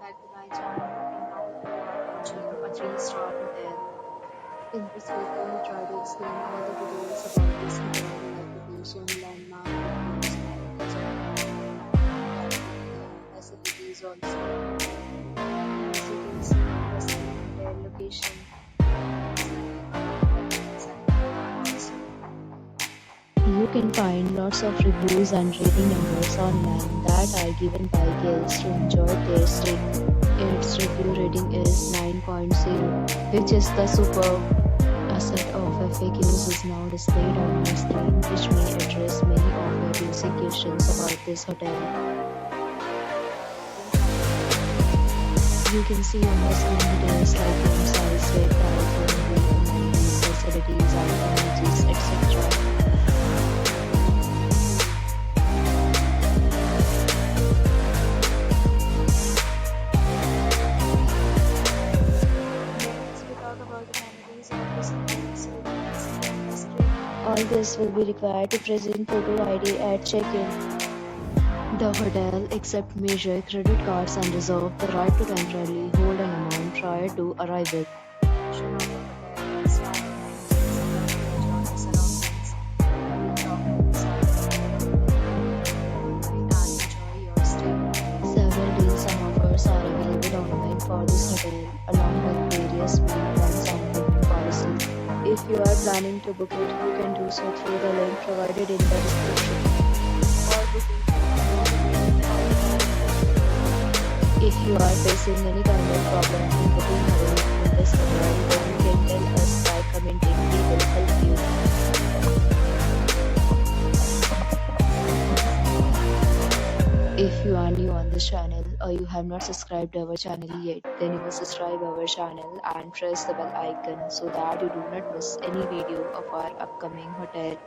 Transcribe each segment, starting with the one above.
back to my channel. And now we are watching a 3-star hotel. In this video, we try to explain all the details about this hotel, like location, landmark, reviews, amenities, and facilities also. As you can see, the hotel location. You can find lots of reviews and rating numbers online that are given by guests who enjoyed their stay. Its review rating is 9.0, which is the superb. A set of FAQs is now displayed on your screen, which may address many of your basic questions about this hotel. You can see on the screen details like room size, bed type, amenities, facilities, amenities, etc. All this will be required to present photo ID at check-in. The hotel accepts major credit cards and reserves the right to temporarily hold an amount prior to arrival. Several deals and offers are available online for this hotel, along with various meal plans and payment policies. If you are planning to book it, you can do so through the link provided in the description. If you are facing any kind of problem in booking a room in this hotel, then you can tell us by commenting. We will help you. If you are new on this channel or you have not subscribed our channel yet, then you must subscribe our channel and press the bell icon so that you do not miss any video of our upcoming hotel.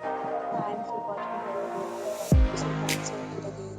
Thanks for watching our video. Thanks for the video.